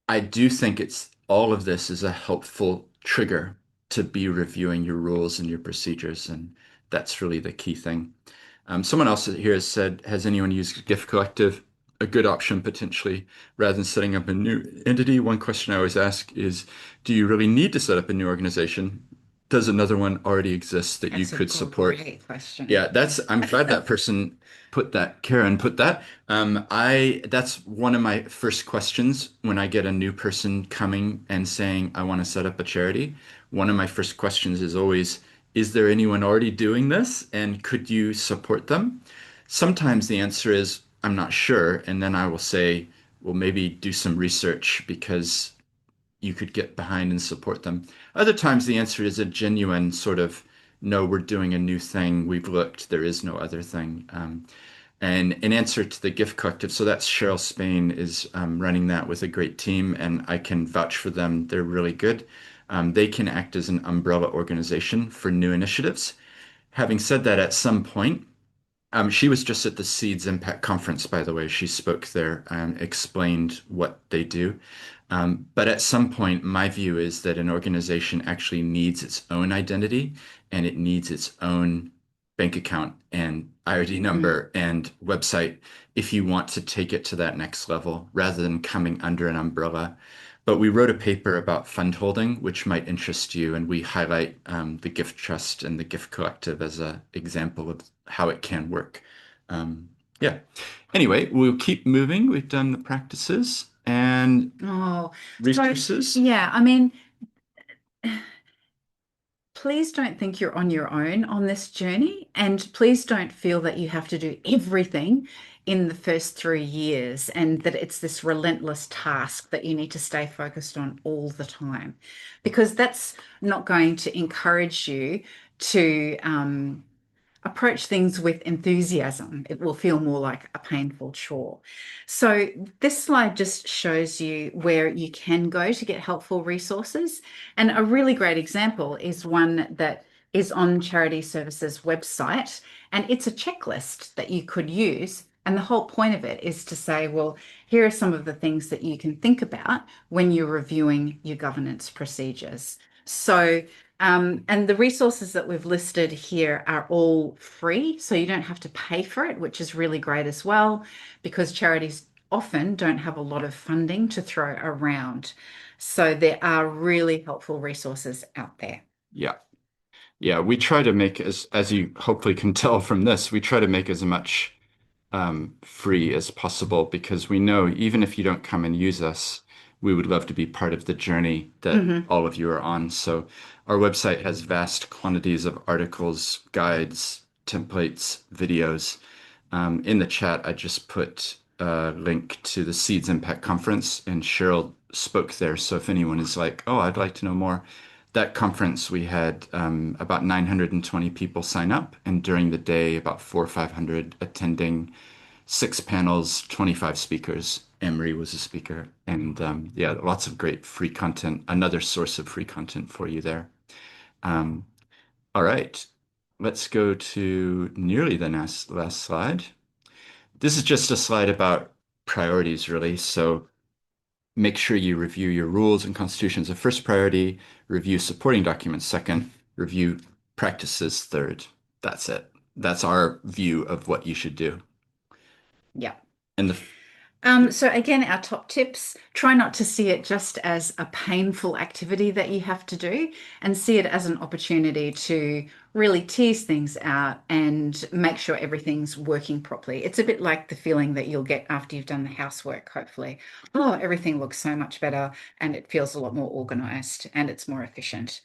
I do think it's all of this is a helpful trigger to be reviewing your rules and your procedures, and that's really the key thing. Someone else here has said, has anyone used Gift Collective? a good option potentially rather than setting up a new entity. One question I always ask is, do you really need to set up a new organization? Does another one already exist that you That's a could support? great question. Yeah, I'm glad that person put that, Karen put that. That's one of my first questions when I get a new person coming and saying, I want to set up a charity. One of my first questions is always, is there anyone already doing this? And could you support them? Sometimes the answer is, I'm not sure. And then I will say, well, maybe do some research because you could get behind and support them. Other times the answer is a genuine sort of, no, we're doing a new thing. We've looked, there is no other thing. And in answer to the Gift Collective, so that's Cheryl Spain is running that with a great team, and I can vouch for them. They're really good. They can act as an umbrella organization for new initiatives. Having said that, at some point, she was just at the Seeds Impact Conference, by the way. She spoke there and explained what they do. But at some point, my view is that an organization actually needs its own identity and it needs its own bank account and IRD Mm. number and website if you want to take it to that next level rather than coming under an umbrella. But we wrote a paper about fund holding, which might interest you, and we highlight the Gift Trust and the Gift Collective as an example of how it can work. Yeah. Anyway, we'll keep moving. We've done the practices and Oh, so resources. yeah, I mean, please don't think you're on your own on this journey, and please don't feel that you have to do everything in the first 3 years and that it's this relentless task that you need to stay focused on all the time, because that's not going to encourage you to approach things with enthusiasm. It will feel more like a painful chore. So, this slide just shows you where you can go to get helpful resources. And a really great example is one that is on Charity Services website, and it's a checklist that you could use. And the whole point of it is to say, well, here are some of the things that you can think about when you're reviewing your governance procedures. So, and the resources that we've listed here are all free, so you don't have to pay for it, which is really great as well, because charities often don't have a lot of funding to throw around. So there are really helpful resources out there. Yeah. Yeah, we try to make as you hopefully can tell from this, we try to make as much free as possible because we know even if you don't come and use us, we would love to be part of the journey that Hmm. all of you are on. So our website has vast quantities of articles, guides, templates, videos. In the chat, I just put a link to the Seeds Impact Conference, and Cheryl spoke there. So if anyone is like, oh, I'd like to know more, that conference we had about 920 people sign up, and during the day, about 400 or 500 attending, 6 panels, 25 speakers. Emery was a speaker, and yeah, lots of great free content. Another source of free content for you there. Um, all right, let's go to nearly the last slide. This is just a slide about priorities, really. So make sure you review your rules and constitutions as first priority, review supporting documents second, review practices third. That's it. That's our view of what you should do. Yeah. And the So again, our top tips, try not to see it just as a painful activity that you have to do and see it as an opportunity to really tease things out and make sure everything's working properly. It's a bit like the feeling that you'll get after you've done the housework, hopefully. Oh, everything looks so much better and it feels a lot more organized and it's more efficient.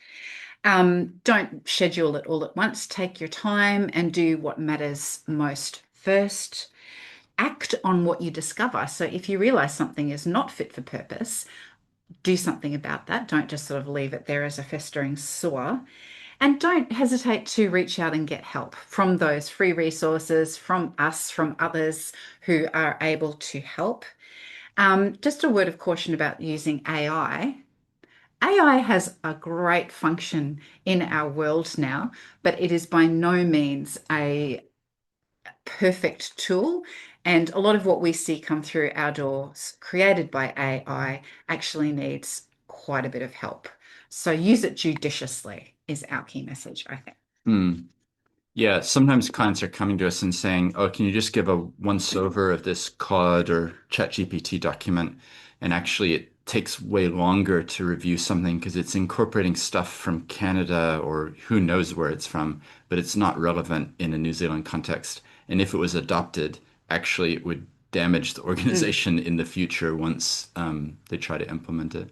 Don't schedule it all at once. Take your time and do what matters most first. Act on what you discover. So if you realize something is not fit for purpose, do something about that. Don't just sort of leave it there as a festering sore. And don't hesitate to reach out and get help from those free resources, from us, from others who are able to help. Just a word of caution about using AI. AI has a great function in our world now, but it is by no means a perfect tool. And a lot of what we see come through our doors created by AI actually needs quite a bit of help. So use it judiciously is our key message, I think. hmm, Yeah, sometimes clients are coming to us and saying, "Oh, can you just give a once over of this Claude or ChatGPT document?" And actually, it takes way longer to review something because it's incorporating stuff from Canada or who knows where it's from, but it's not relevant in a New Zealand context. And if it was adopted, actually, it would damage the Mm. organization in the future once they try to implement it.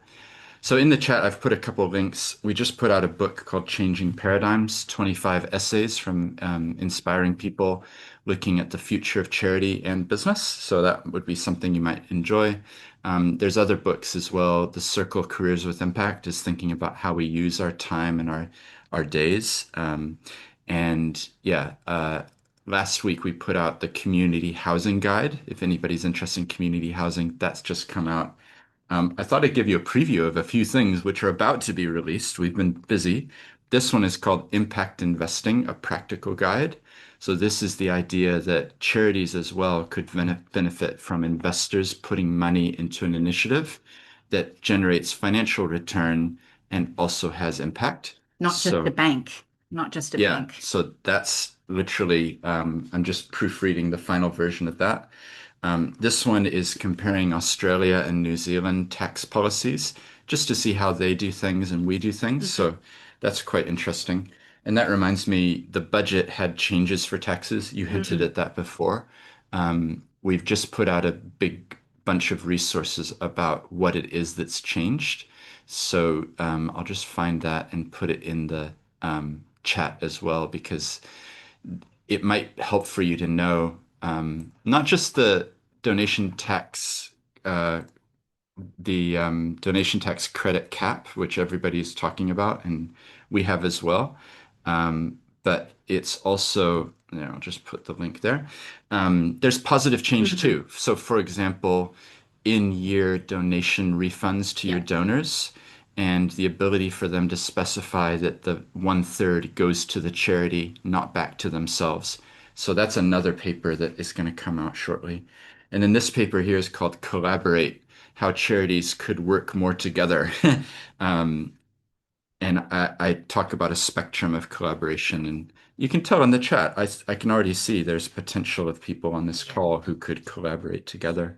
So in the chat, I've put a couple of links. We just put out a book called Changing Paradigms, 25 essays from inspiring people looking at the future of charity and business. So that would be something you might enjoy. There's other books as well. The Circle Careers with Impact is thinking about how we use our time and our days. And yeah, last week we put out the Community Housing Guide. If anybody's interested in community housing, that's just come out. I thought I'd give you a preview of a few things which are about to be released. We've been busy. This one is called Impact Investing, a Practical Guide. So this is the idea that charities as well could benefit from investors putting money into an initiative that generates financial return and also has impact. Not just a So bank, not just a yeah, bank. so that's literally, I'm just proofreading the final version of that. This one is comparing Australia and New Zealand tax policies just to see how they do things and we do things. Mhm. So that's quite interesting. And that reminds me, the budget had changes for taxes. You hinted Mm. at that before. We've just put out a big bunch of resources about what it is that's changed. So I'll just find that and put it in the chat as well because it might help for you to know not just the donation tax, uh, the donation tax credit cap, which everybody's talking about, and we have as well. But it's also, I'll just put the link there. There's positive change Mhm. too. So, for example, in-year donation refunds to your Yeah. donors and the ability for them to specify that the one-third goes to the charity, not back to themselves. So that's another paper that is going to come out shortly. And then this paper here is called Collaborate, how charities could work more together. Um, and I talk about a spectrum of collaboration. And you can tell in the chat, I can already see there's potential of people on this call who could collaborate together.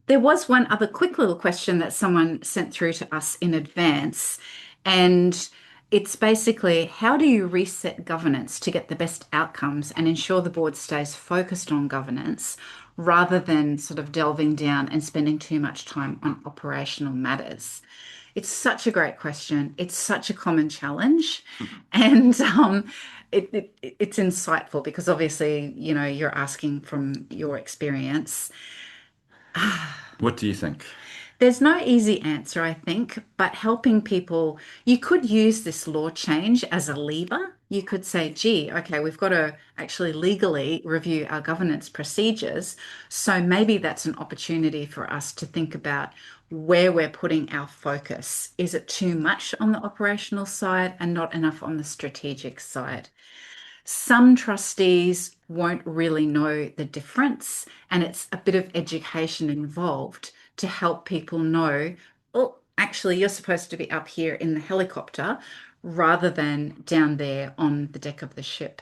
There was one other quick little question that someone sent through to us in advance, and it's basically how do you reset governance to get the best outcomes and ensure the board stays focused on governance rather than sort of delving down and spending too much time on operational matters? It's such a great question. It's such a common challenge, and it's insightful because obviously, you're asking from your experience. What do you think? There's no easy answer, I think, but helping people, you could use this law change as a lever. You could say, gee, okay, we've got to actually legally review our governance procedures. So maybe that's an opportunity for us to think about where we're putting our focus. Is it too much on the operational side and not enough on the strategic side? Some trustees won't really know the difference, and it's a bit of education involved to help people know, oh, actually, you're supposed to be up here in the helicopter rather than down there on the deck of the ship.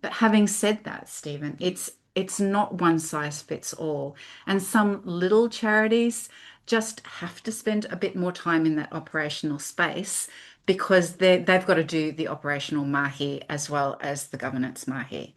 But having said that, Stephen, it's not one size fits all. And some little charities just have to spend a bit more time in that operational space because they've got to do the operational mahi as well as the governance mahi.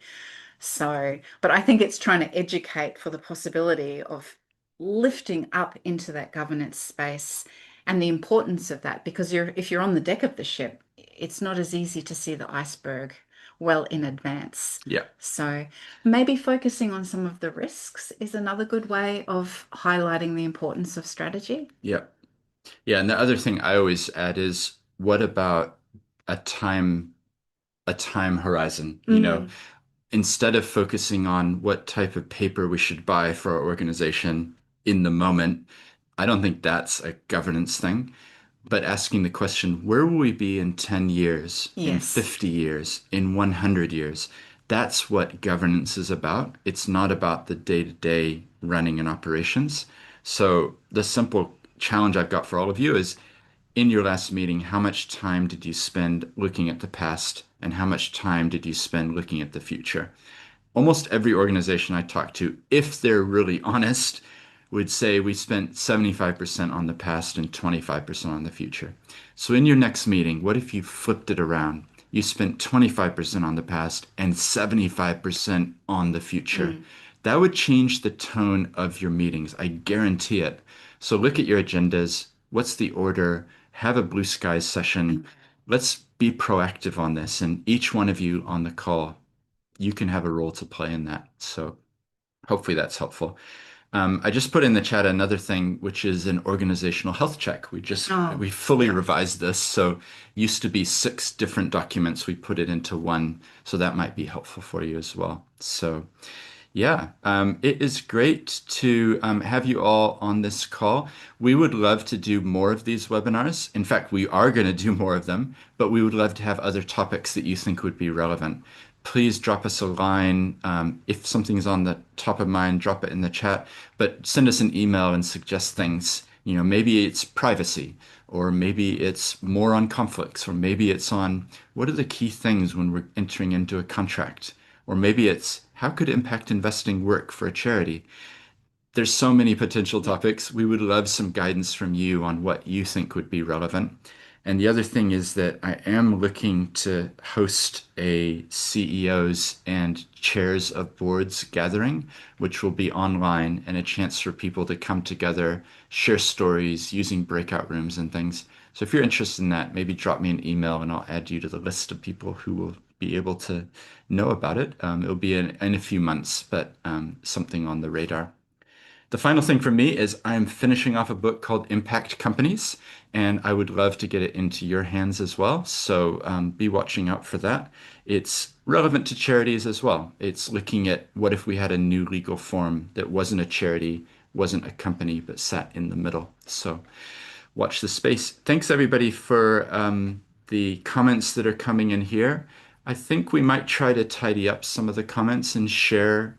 So, but I think it's trying to educate for the possibility of lifting up into that governance space and the importance of that because if you're on the deck of the ship, it's not as easy to see the iceberg well in advance. Yeah, So, maybe focusing on some of the risks is another good way of highlighting the importance of strategy. yeah, yeah. And the other thing I always add is, what about a time, a time horizon? Mm, Instead of focusing on what type of paper we should buy for our organization in the moment, I don't think that's a governance thing, but asking the question, where will we be in 10 years, in yes. 50 years, in 100 years? That's what governance is about. It's not about the day-to-day running and operations. So the simple challenge I've got for all of you is in your last meeting, how much time did you spend looking at the past and how much time did you spend looking at the future? Almost every organization I talk to, if they're really honest, would say we spent 75% on the past and 25% on the future. So in your next meeting, what if you flipped it around? You spent 25% on the past and 75% on the future. Mm. That would change the tone of your meetings. I guarantee it. So look at your agendas. What's the order? Have a blue skies session. Let's be proactive on this. And each one of you on the call, you can have a role to play in that. So hopefully that's helpful. I just put in the chat another thing, which is an organizational health check. Oh, We fully yeah. revised this. So used to be 6 different documents. We put it into one. So that might be helpful for you as well. So yeah, it is great to have you all on this call. We would love to do more of these webinars. In fact, we are going to do more of them, but we would love to have other topics that you think would be relevant. Please drop us a line. If something's on the top of mind, drop it in the chat, but send us an email and suggest things. You know, maybe it's privacy, or maybe it's more on conflicts, or maybe it's on what are the key things when we're entering into a contract. Or maybe it's how could impact investing work for a charity? There's so many potential topics. We would love some guidance from you on what you think would be relevant. And the other thing is that I am looking to host a CEOs and chairs of boards gathering, which will be online and a chance for people to come together, share stories using breakout rooms and things. So if you're interested in that, maybe drop me an email and I'll add you to the list of people who will be able to know about it. It'll be in a few months, but something on the radar. The final thing for me is I'm finishing off a book called Impact Companies, and I would love to get it into your hands as well. So be watching out for that. It's relevant to charities as well. It's looking at what if we had a new legal form that wasn't a charity, wasn't a company, but sat in the middle. So watch the space. Thanks everybody for the comments that are coming in here. I think we might try to tidy up some of the comments and share,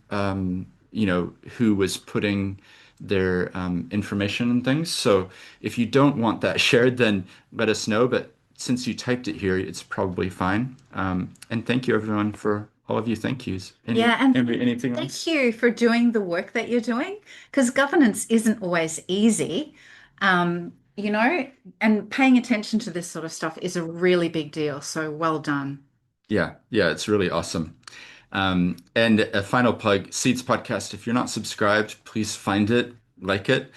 who was putting their information and things. So if you don't want that shared, then let us know. But since you typed it here, it's probably fine. And thank you everyone for all of you thank yous. Yeah, and Anything thank else? you for doing the work that you're doing because governance isn't always easy. You know, and paying attention to this sort of stuff is a really big deal. So well done. Yeah, it's really awesome. And a final plug, Seeds Podcast. If you're not subscribed, please find it, like it,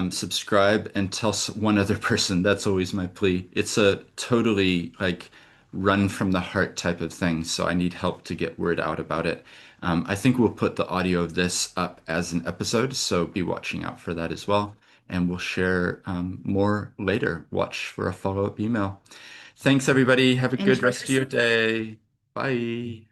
subscribe, and tell one other person. That's always my plea. It's a totally like run from the heart type of thing. So I need help to get word out about it. I think we'll put the audio of this up as an episode. So be watching out for that as well. And we'll share more later. Watch for a follow-up email. Thanks, everybody. Have a good Enjoy rest of your the day. Bye.